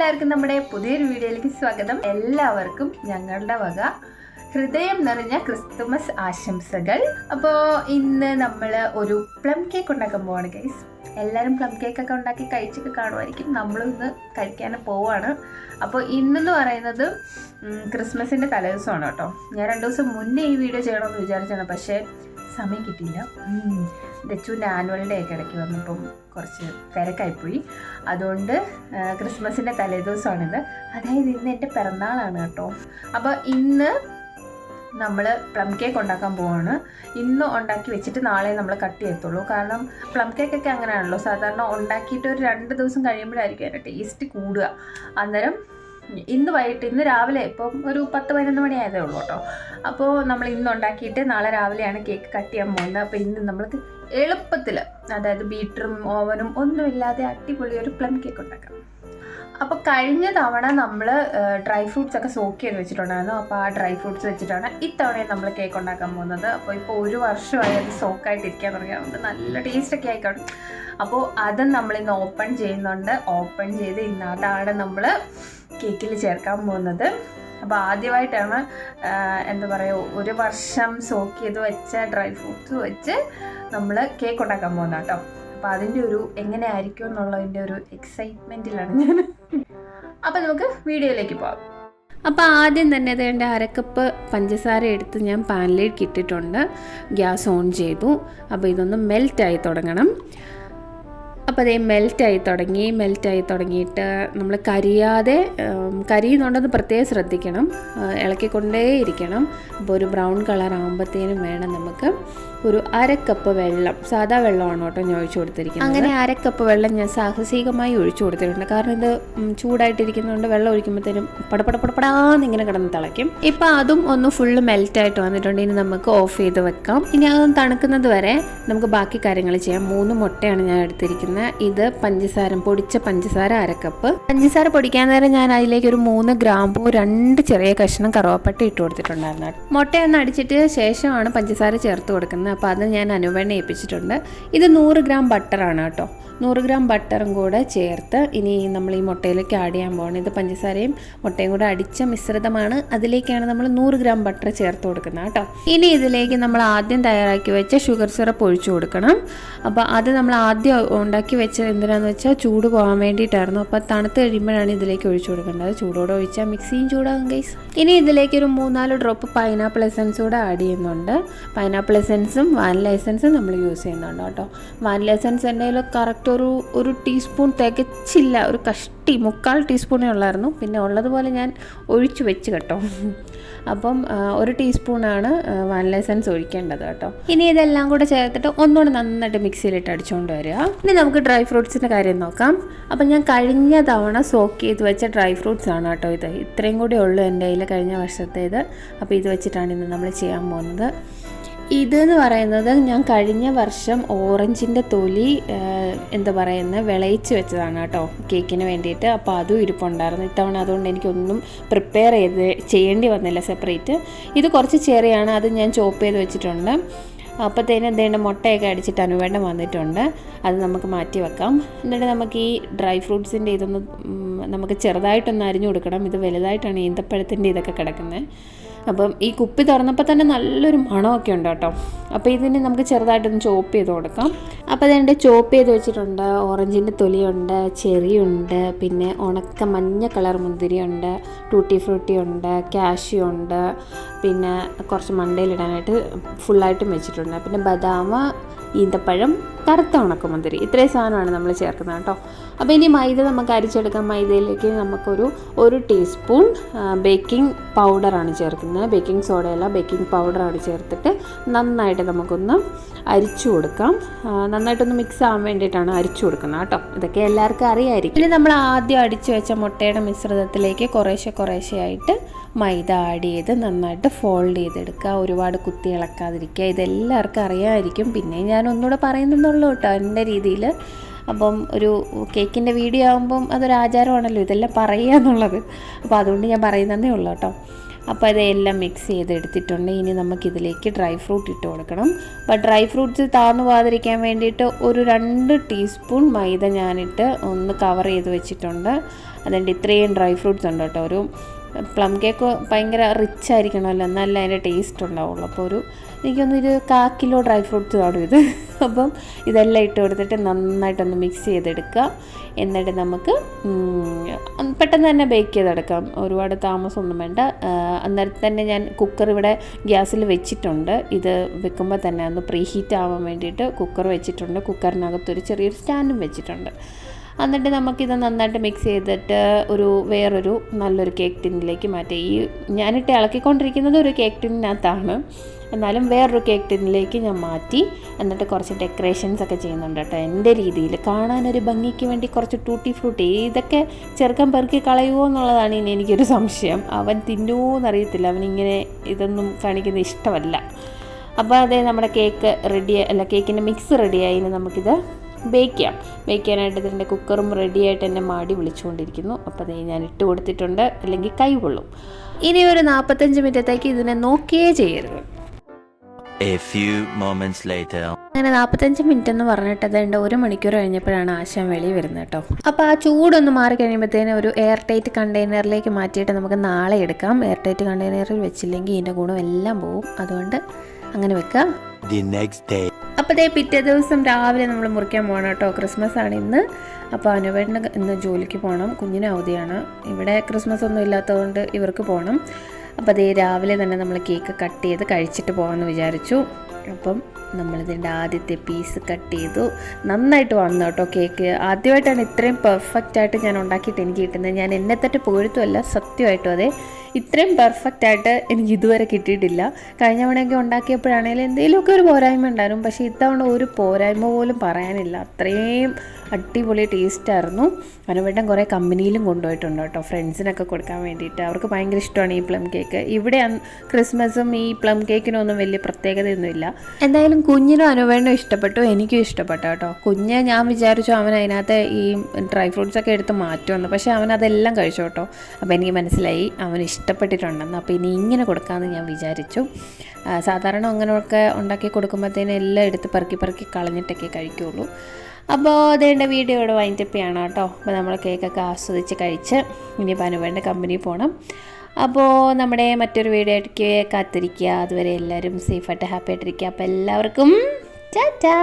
എല്ലാവർക്കും നമ്മുടെ പുതിയൊരു വീഡിയോയിലേക്ക് സ്വാഗതം. എല്ലാവർക്കും ഞങ്ങളുടെ വക ഹൃദയം നിറഞ്ഞ ക്രിസ്തുമസ് ആശംസകൾ. അപ്പോൾ ഇന്ന് നമ്മൾ ഒരു പ്ലം കേക്ക് ഉണ്ടാക്കാൻ പോവാണ് ഗൈസ്. എല്ലാവരും പ്ലം കേക്കൊക്കെ ഉണ്ടാക്കി കഴിച്ചൊക്കെ കാണുമായിരിക്കും. നമ്മളും ഇന്ന് കഴിക്കാൻ പോവാണ്. അപ്പോൾ ഇന്നെന്ന് പറയുന്നത് ക്രിസ്മസിൻ്റെ തലേദിവസമാണ് കേട്ടോ. ഞാൻ 2 ദിവസം മുന്നേ ഈ വീഡിയോ ചെയ്യണമെന്ന് വിചാരിച്ചാണ്, പക്ഷേ സമയം കിട്ടിയില്ല. ദച്ചുവിൻ്റെ ആനുവൽ ഡേ ഒക്കെ ഇടയ്ക്ക് വന്നപ്പം കുറച്ച് തിരക്കായിപ്പോയി. അതുകൊണ്ട് ക്രിസ്മസിൻ്റെ തലേദിവസമാണിത്. അതായത് ഇന്ന് എൻ്റെ പിറന്നാളാണ് കേട്ടോ. അപ്പോൾ ഇന്ന് നമ്മൾ പ്ലം കേക്ക് ഉണ്ടാക്കാൻ പോവാണ്. ഇന്ന് ഉണ്ടാക്കി വെച്ചിട്ട് നാളെ നമ്മൾ കട്ട് ചെയ്യത്തുള്ളൂ. കാരണം പ്ലം കേക്കൊക്കെ അങ്ങനെയാണല്ലോ, സാധാരണ ഉണ്ടാക്കിയിട്ട് ഒരു 2 ദിവസം കഴിയുമ്പോഴായിരിക്കും അതിൻ്റെ ടേസ്റ്റ് കൂടുക. അന്നേരം ഇന്ന് രാവിലെ ഇപ്പം ഒരു 10-11 മണി ആയതേ ഉള്ളൂ കേട്ടോ. അപ്പോൾ നമ്മൾ ഇന്ന് ഉണ്ടാക്കിയിട്ട് നാളെ രാവിലെയാണ് കേക്ക് കട്ട് ചെയ്യാൻ പോകുന്നത്. അപ്പോൾ ഇന്ന് നമ്മൾക്ക് എളുപ്പത്തിൽ, അതായത് ബീറ്ററും ഓവനും ഒന്നുമില്ലാതെ അടിപൊളി ഒരു പ്ലം കേക്ക് ഉണ്ടാക്കാം. അപ്പോൾ കഴിഞ്ഞ തവണ നമ്മൾ ഡ്രൈ ഫ്രൂട്ട്സ് ഒക്കെ സോക്ക് ചെയ്ത് വെച്ചിട്ടുണ്ടായിരുന്നു. അപ്പോൾ ആ ഡ്രൈ ഫ്രൂട്ട്സ് വെച്ചിട്ടാണ് ഇത്തവണയും നമ്മൾ കേക്ക് ഉണ്ടാക്കാൻ പോകുന്നത്. അപ്പോൾ ഇപ്പോൾ 1 വർഷമായി അത് സോക്കായിട്ടിരിക്കാൻ തുടങ്ങിയതുകൊണ്ട് നല്ല ടേസ്റ്റൊക്കെ ആയിക്കാണും. അപ്പോൾ അതും നമ്മളിന്ന് ഓപ്പൺ ചെയ്യുന്നുണ്ട്. ഓപ്പൺ ചെയ്ത് ഇന്നതാണ് നമ്മൾ കേക്കിൽ ചേർക്കാൻ പോകുന്നത്. അപ്പോൾ ആദ്യമായിട്ടാണ് എന്താ പറയുക, 1 വർഷം സോക്ക് ചെയ്ത് വെച്ച ഡ്രൈ ഫ്രൂട്ട്സ് വെച്ച് നമ്മൾ കേക്ക് ഉണ്ടാക്കാൻ പോകുന്നത് കേട്ടോ. അപ്പോൾ അതിൻ്റെ ഒരു എങ്ങനെ ആയിരിക്കും എന്നുള്ളതിൻ്റെ ഒരു എക്സൈറ്റ്മെൻറ്റിലാണ് ഞാൻ. അപ്പോൾ നമുക്ക് വീഡിയോയിലേക്ക് പോകാം. അപ്പോൾ ആദ്യം തന്നെ വേണ്ട 1/2 കപ്പ് പഞ്ചസാര എടുത്ത് ഞാൻ പാനിലേക്ക് ഇട്ടിട്ടുണ്ട്. ഗ്യാസ് ഓൺ ചെയ്തു. അപ്പോൾ ഇതൊന്ന് മെൽറ്റായി തുടങ്ങണം. അപ്പോൾ അതേ മെൽറ്റായി തുടങ്ങിയിട്ട് നമ്മൾ കരിയുന്നുണ്ടെന്ന് പ്രത്യേകം ശ്രദ്ധിക്കണം. ഇളക്കിക്കൊണ്ടേയിരിക്കണം. അപ്പോൾ ഒരു ബ്രൗൺ കളർ ആകുമ്പോഴത്തേനും വേണം നമുക്ക് ഒരു 1/2 കപ്പ് വെള്ളം, സാധാ വെള്ളമാണ് കേട്ടോ ഞാൻ ഒഴിച്ചു കൊടുത്തിരിക്കുന്നത്. അങ്ങനെ 1/2 കപ്പ് വെള്ളം ഞാൻ സാഹസികമായി ഒഴിച്ചു കൊടുത്തിട്ടുണ്ട്. കാരണം ഇത് ചൂടായിട്ടിരിക്കുന്നതുകൊണ്ട് വെള്ളം ഒഴിക്കുമ്പോഴത്തേനും പടപടപടപടാന്ന് ഇങ്ങനെ കിടന്ന് തിളയ്ക്കും. ഇപ്പോൾ അതും ഒന്ന് ഫുള്ള് മെൽറ്റായിട്ട് വന്നിട്ടുണ്ട്. ഇനി നമുക്ക് ഓഫ് ചെയ്ത് വെക്കാം. ഇനി അതൊന്ന് തണുക്കുന്നത് വരെ നമുക്ക് ബാക്കി കാര്യങ്ങൾ ചെയ്യാം. 3 മുട്ടയാണ് ഞാൻ എടുത്തിരിക്കുന്നത്. ഇത് പൊടിച്ച പഞ്ചസാര 1/2 കപ്പ്. പഞ്ചസാര പൊടിക്കാൻ നേരം ഞാൻ അതിലേക്ക് ഒരു 3 ഗ്രാമ്പൂ 2 ചെറിയ കഷ്ണം കറുവാപ്പട്ട ഇട്ട് കൊടുത്തിട്ടുണ്ടായിരുന്നു. മുട്ടയൊന്ന് അടിച്ചിട്ട് ശേഷമാണ് പഞ്ചസാര ചേർത്ത് കൊടുക്കുന്നത്. അപ്പോൾ അത് ഞാൻ അനുവെണ്ണ ഏൽപ്പിച്ചിട്ടുണ്ട്. ഇത് 100 ഗ്രാം ബട്ടറാണ് കേട്ടോ. 100 ഗ്രാം ബട്ടറും കൂടെ ചേർത്ത് ഇനി നമ്മൾ ഈ മുട്ടയിലേക്ക് ആഡ് ചെയ്യാൻ പോകണം. ഇത് പഞ്ചസാരയും മുട്ടയും കൂടെ അടിച്ച മിശ്രിതമാണ്. അതിലേക്കാണ് നമ്മൾ 100 ഗ്രാം ബട്ടർ ചേർത്ത് കൊടുക്കുന്നത് കേട്ടോ. ഇനി ഇതിലേക്ക് നമ്മൾ ആദ്യം തയ്യാറാക്കി വെച്ച ഷുഗർ സിറപ്പ് ഒഴിച്ചു കൊടുക്കണം. അപ്പോൾ അത് നമ്മൾ ആദ്യം ഉണ്ടാക്കി വെച്ചത് എന്തിനാണെന്ന് വെച്ചാൽ ചൂട് പോകാൻ വേണ്ടിയിട്ടായിരുന്നു. അപ്പോൾ തണുത്ത് കഴിയുമ്പോഴാണ് ഇതിലേക്ക് ഒഴിച്ചു കൊടുക്കേണ്ടത്. ചൂടോടെ ഒഴിച്ചാൽ മിക്സിയും ചൂടാകും ഗൈസ്. ഇനി ഇതിലേക്ക് ഒരു 3-4 ഡ്രോപ്പ് പൈനാപ്പിൾ എസൻസ് കൂടെ ആഡ് ചെയ്യുന്നുണ്ട്. പൈനാപ്പിൾ എസൻസും വാനില എസൻസും നമ്മൾ യൂസ് ചെയ്യുന്നുണ്ട് കേട്ടോ. വാനില എസൻസ് എൻ്റെ കയ്യിൽ കറക്റ്റ് ഒരു ടീസ്പൂൺ തികച്ചില്ല, ഒരു കഷ്ടി 1/4 ടീസ്പൂണേ ഉള്ളായിരുന്നു. പിന്നെ ഉള്ളതുപോലെ ഞാൻ ഒഴിച്ചു വെച്ച് കേട്ടോ. അപ്പം 1 ടീസ്പൂണാണ് വാനില എസൻസ് ഒഴിക്കേണ്ടത് കേട്ടോ. ഇനി ഇതെല്ലാം കൂടെ ചേർത്തിട്ട് ഒന്നുകൂടെ നന്നായിട്ട് മിക്സിയിലിട്ട് അടിച്ചുകൊണ്ട് വരിക. ഇനി നമുക്ക് ഡ്രൈ ഫ്രൂട്ട്സിൻ്റെ കാര്യം നോക്കാം. അപ്പം ഞാൻ കഴിഞ്ഞ തവണ സോക്ക് ചെയ്ത് വെച്ച ഡ്രൈ ഫ്രൂട്ട്സ് ആണ് കേട്ടോ ഇത്. ഇത്രയും കൂടെ ഉള്ളൂ എൻ്റെ കയ്യിൽ കഴിഞ്ഞ വർഷത്തേത്. അപ്പോൾ ഇത് വെച്ചിട്ടാണ് ഇന്ന് നമ്മൾ ചെയ്യാൻ പോകുന്നത്. ഇതെന്ന് പറയുന്നത് ഞാൻ കഴിഞ്ഞ വർഷം ഓറഞ്ചിൻ്റെ തൊലി വിളയിച്ച് വെച്ചതാണ് കേട്ടോ കേക്കിന് വേണ്ടിയിട്ട്. അപ്പോൾ അതും ഇരിപ്പുണ്ടായിരുന്നു ഇത്തവണ. അതുകൊണ്ട് എനിക്കൊന്നും പ്രിപ്പയർ ചെയ്യേണ്ടി വന്നില്ല സെപ്പറേറ്റ്. ഇത് കുറച്ച് ചെറിയാണ്, അത് ഞാൻ ചോപ്പ് ചെയ്ത് വെച്ചിട്ടുണ്ട്. അപ്പോഴത്തേനും എന്തെങ്കിലും മുട്ടയൊക്കെ അടിച്ചിട്ട് അനുവേണ്ടം വന്നിട്ടുണ്ട്. അത് നമുക്ക് മാറ്റി വെക്കാം. എന്നിട്ട് നമുക്ക് ഈ ഡ്രൈ ഫ്രൂട്ട്സിൻ്റെ ഇതൊന്ന് നമുക്ക് ചെറുതായിട്ടൊന്ന് അരിഞ്ഞു കൊടുക്കണം. ഇത് വലുതായിട്ടാണ് ഈന്തപ്പഴത്തിൻ്റെ ഇതൊക്കെ കിടക്കുന്നത്. അപ്പം ഈ കുപ്പി തുറന്നപ്പോൾ തന്നെ നല്ലൊരു മണമൊക്കെ ഉണ്ട് കേട്ടോ. അപ്പോൾ ഇതിന് നമുക്ക് ചെറുതായിട്ടൊന്ന് ചോപ്പ് ചെയ്ത് കൊടുക്കാം. അപ്പോൾ അതുകൊണ്ട് ചോപ്പ് ചെയ്ത് വെച്ചിട്ടുണ്ട്. ഓറഞ്ചിൻ്റെ തൊലിയുണ്ട്, ചെറിയുണ്ട്, പിന്നെ ഉണക്ക മഞ്ഞ കളർ മുന്തിരിയുണ്ട്, ടൂട്ടി ഫ്രൂട്ടി ഉണ്ട്, കാഷ്യൂ ഉണ്ട്, പിന്നെ കുറച്ച് മണ്ടയിലിടാനായിട്ട് ഫുള്ളായിട്ടും വെച്ചിട്ടുണ്ട്. പിന്നെ ബദാം, ഈന്തപ്പഴം, കറുത്ത ഉണക്കമുന്തിരി, ഇത്രയും സാധനമാണ് നമ്മൾ ചേർക്കുന്നത് കേട്ടോ. അപ്പോൾ ഇനി മൈദ നമുക്ക് അരിച്ചെടുക്കാം. മൈദയിലേക്ക് നമുക്കൊരു 1 ടീസ്പൂൺ ബേക്കിംഗ് പൗഡറാണ് ചേർക്കുന്നത്. ബേക്കിംഗ് സോഡയല്ല, ബേക്കിംഗ് പൗഡറാണ് ചേർത്തിട്ട് നന്നായിട്ട് നമുക്കൊന്ന് അരിച്ചു കൊടുക്കാം. നന്നായിട്ടൊന്ന് മിക്സ് ആവാൻ വേണ്ടിയിട്ടാണ് അരിച്ചു കൊടുക്കുന്നത് കേട്ടോ. ഇതൊക്കെ എല്ലാവർക്കും അറിയാമായിരിക്കും. ഇനി നമ്മൾ ആദ്യം അടിച്ചു വെച്ച മുട്ടയുടെ മിശ്രിതത്തിലേക്ക് കുറേശ്ശെയായിട്ട് മൈദ ആഡ് ചെയ്ത് നന്നായിട്ട് ഫോൾഡ് ചെയ്തെടുക്കുക. ഒരുപാട് കുത്തി ഇളക്കാതിരിക്കുക. ഇതെല്ലാവർക്കും അറിയാമായിരിക്കും. പിന്നെ ഞാൻ ഒന്നുകൂടെ പറയുന്നുള്ളൂ കേട്ടോ എൻ്റെ രീതിയിൽ. അപ്പം ഒരു കേക്കിൻ്റെ വീഡിയോ ആകുമ്പം അതൊരു ആചാരമാണല്ലോ ഇതെല്ലാം പറയുക എന്നുള്ളത്. അപ്പോൾ അതുകൊണ്ട് ഞാൻ പറയുന്നതേ ഉള്ളൂ കേട്ടോ. അപ്പോൾ അതെല്ലാം മിക്സ് ചെയ്തെടുത്തിട്ടുണ്ട്. ഇനി നമുക്കിതിലേക്ക് ഡ്രൈ ഫ്രൂട്ട് ഇട്ട് കൊടുക്കണം. അപ്പോൾ ഡ്രൈ ഫ്രൂട്ട്സ് താന്നു പോകാതിരിക്കാൻ വേണ്ടിയിട്ട് ഒരു 2 ടീസ്പൂൺ മൈദ ഞാനിട്ട് ഒന്ന് കവർ ചെയ്ത് വെച്ചിട്ടുണ്ട്. അതുകൊണ്ട് ഇത്രയും ഡ്രൈ ഫ്രൂട്ട്സ് ഉണ്ട് കേട്ടോ. ഒരു പ്ലം കേക്ക് ഭയങ്കര റിച്ച് ആയിരിക്കണമല്ലോ, എന്നാലേ അതിൻ്റെ ടേസ്റ്റ് ഉണ്ടാവുള്ളൂ. അപ്പോൾ എനിക്കൊന്നൊരു 1/4 കിലോ ഡ്രൈ ഫ്രൂട്ട്സ് കാണും ഇത്. അപ്പം ഇതെല്ലാം ഇട്ട് കൊടുത്തിട്ട് നന്നായിട്ടൊന്ന് മിക്സ് ചെയ്തെടുക്കുക. എന്നിട്ട് നമുക്ക് പെട്ടെന്ന് തന്നെ ബേക്ക് ചെയ്തെടുക്കാം, ഒരുപാട് താമസമൊന്നും വേണ്ട. അന്നേരത്തെ തന്നെ ഞാൻ കുക്കർ ഇവിടെ ഗ്യാസിൽ വെച്ചിട്ടുണ്ട്. ഇത് വെക്കുമ്പോൾ തന്നെ ഒന്ന് പ്രീ ഹീറ്റ് ആവാൻ വേണ്ടിയിട്ട് കുക്കർ വെച്ചിട്ടുണ്ട്. കുക്കറിനകത്തൊരു ചെറിയൊരു സ്റ്റാൻഡും വെച്ചിട്ടുണ്ട്. എന്നിട്ട് നമുക്കിത് നന്നായിട്ട് മിക്സ് ചെയ്തിട്ട് വേറൊരു നല്ലൊരു കേക്ക് ടിന്നിലേക്ക് മാറ്റി. ഞാനിട്ട് ഇളക്കിക്കൊണ്ടിരിക്കുന്നത് ഒരു കേക്ക് ടിന്നിനകത്താണ്, എന്നാലും വേറൊരു കേക്ക് ടിന്നിലേക്ക് ഞാൻ മാറ്റി. എന്നിട്ട് കുറച്ച് ഡെക്കറേഷൻസ് ഒക്കെ ചെയ്യുന്നുണ്ട് കേട്ടോ, എൻ്റെ രീതിയിൽ കാണാനൊരു ഭംഗിക്ക് വേണ്ടി. കുറച്ച് ടൂട്ടി ഫ്രൂട്ടി ഇതൊക്കെ ചെറുക്കൻ പെറുക്കി കളയുമോ എന്നുള്ളതാണ് ഇനി എനിക്കൊരു സംശയം. അവൻ തിന്നുമോ എന്നറിയത്തില്ല, അവനിങ്ങനെ ഇതൊന്നും കാണിക്കുന്നത് ഇഷ്ടമല്ല. അപ്പോൾ അതേ നമ്മുടെ കേക്കിൻ്റെ മിക്സ് റെഡിയായി. ഇനി നമുക്കിത് ബേക്ക് ചെയ്യാനായിട്ട് ഇതിൻ്റെ കുക്കറും റെഡിയായിട്ട് എന്നെ മാടി വിളിച്ചുകൊണ്ടിരിക്കുന്നു. അപ്പോൾ അതേ ഞാൻ ഇട്ട് കൊടുത്തിട്ടുണ്ട്, അല്ലെങ്കിൽ കൈ കൊള്ളും. ഇനി ഒരു 45 മിനിറ്റത്തേക്ക് ഇതിനെ നോക്കിയേ ചെയ്യരുത്. അങ്ങനെ 45 മിനിറ്റ് എന്ന് പറഞ്ഞിട്ട് അതുകൊണ്ട് 1 മണിക്കൂർ കഴിഞ്ഞപ്പോഴാണ് ആശാൻ വെളി വരുന്നത് കേട്ടോ. അപ്പോൾ ആ ചൂടൊന്ന് മാറി കഴിയുമ്പോഴത്തേനും ഒരു എയർ ടൈറ്റ് കണ്ടെയ്നറിലേക്ക് മാറ്റിയിട്ട് നമുക്ക് നാളെ എടുക്കാം. എയർ ടൈറ്റ് കണ്ടെയ്നറിൽ വെച്ചില്ലെങ്കിൽ ഇതിൻ്റെ ഗുണം എല്ലാം പോവും. അതുകൊണ്ട് അങ്ങനെ വെക്കാം. അപ്പോൾ പിറ്റേ ദിവസം രാവിലെ നമ്മൾ മുറിക്കാൻ പോകണം കേട്ടോ. ക്രിസ്മസ് ആണ് ഇന്ന്. അപ്പോൾ അനുവേട്ടന് ഇന്ന് ജോലിക്ക് പോകണം, കുഞ്ഞിന് അവധിയാണ്. ഇവിടെ ക്രിസ്മസ് ഒന്നും ഇല്ലാത്തതുകൊണ്ട് ഇവർക്ക് പോകണം. അപ്പോൾ രാവിലെ തന്നെ നമ്മൾ കേക്ക് കട്ട് ചെയ്ത് കഴിച്ചിട്ട് പോകാമെന്ന് വിചാരിച്ചു. അപ്പം നമ്മളിതിൻ്റെ ആദ്യത്തെ പീസ് കട്ട് ചെയ്തു. നന്നായിട്ട് വന്നു കേട്ടോ കേക്ക്. ആദ്യമായിട്ടാണ് ഇത്രയും പെർഫെക്റ്റായിട്ട് ഞാൻ ഉണ്ടാക്കിയിട്ട് എനിക്ക് കിട്ടുന്നത്. ഞാൻ എന്നെ തന്നെ പോരുത്തുമല്ല, സത്യമായിട്ടും അതെ, ഇത്രയും പെർഫെക്റ്റായിട്ട് എനിക്ക് ഇതുവരെ കിട്ടിയിട്ടില്ല. കഴിഞ്ഞ തവണയൊക്കെ ഉണ്ടാക്കിയപ്പോഴാണെങ്കിലും എന്തെങ്കിലുമൊക്കെ ഒരു പോരായ്മ ഉണ്ടായിരുന്നു. പക്ഷേ ഇത്തവണ ഒരു പോരായ്മ പോലും പറയാനില്ല. അത്രയും അടിപൊളി ടേസ്റ്റായിരുന്നു. അനുവേട്ടൻ കുറേ കമ്പനിയിലും കൊണ്ടുപോയിട്ടുണ്ട് കേട്ടോ, ഫ്രണ്ട്സിനൊക്കെ കൊടുക്കാൻ വേണ്ടിയിട്ട്. അവർക്ക് ഭയങ്കര ഇഷ്ടമാണ് ഈ പ്ലം കേക്ക്. ഇവിടെ ക്രിസ്മസും ഈ പ്ലം കേക്കിനൊന്നും വലിയ പ്രത്യേകതയൊന്നുമില്ല. എന്തായാലും കുഞ്ഞിനും അനുവേട്ടനും ഇഷ്ടപ്പെട്ടു, എനിക്കും ഇഷ്ടപ്പെട്ടു കേട്ടോ. കുഞ്ഞ് ഞാൻ വിചാരിച്ചു അവൻ അതിനകത്ത് ഈ ഡ്രൈ ഫ്രൂട്ട്സൊക്കെ എടുത്ത് മാറ്റുമെന്ന്, പക്ഷേ അവനതെല്ലാം കഴിച്ചു കേട്ടോ. അപ്പോൾ എനിക്ക് മനസ്സിലായി അവന് ഇഷ്ടപ്പെട്ടിട്ടുണ്ടെന്ന്. അപ്പോൾ ഇനി ഇങ്ങനെ കൊടുക്കാമെന്ന് ഞാൻ വിചാരിച്ചു. സാധാരണ അങ്ങനെയൊക്കെ ഉണ്ടാക്കി കൊടുക്കുമ്പോഴത്തേനും എല്ലാം എടുത്ത് പെറുക്കി കളഞ്ഞിട്ടൊക്കെ കഴിക്കുകയുള്ളൂ. അപ്പോൾ അതേണ്ട വീഡിയോ ഇവിടെ വൈൻഡപ്പ് ചെയ്യണം കേട്ടോ. അപ്പോൾ നമ്മൾ കേക്കൊക്കെ ആസ്വദിച്ച് കഴിച്ച് ഇനിയിപ്പോൾ അനുവേണ്ട കമ്പനി പോകണം. അപ്പോൾ നമ്മുടെ മറ്റൊരു വീഡിയോ ആയിട്ട് കാത്തിരിക്കുക. അതുവരെ എല്ലാവരും സേഫായിട്ട് ഹാപ്പി ആയിട്ടിരിക്കുക. അപ്പോൾ എല്ലാവർക്കും ടാറ്റാ.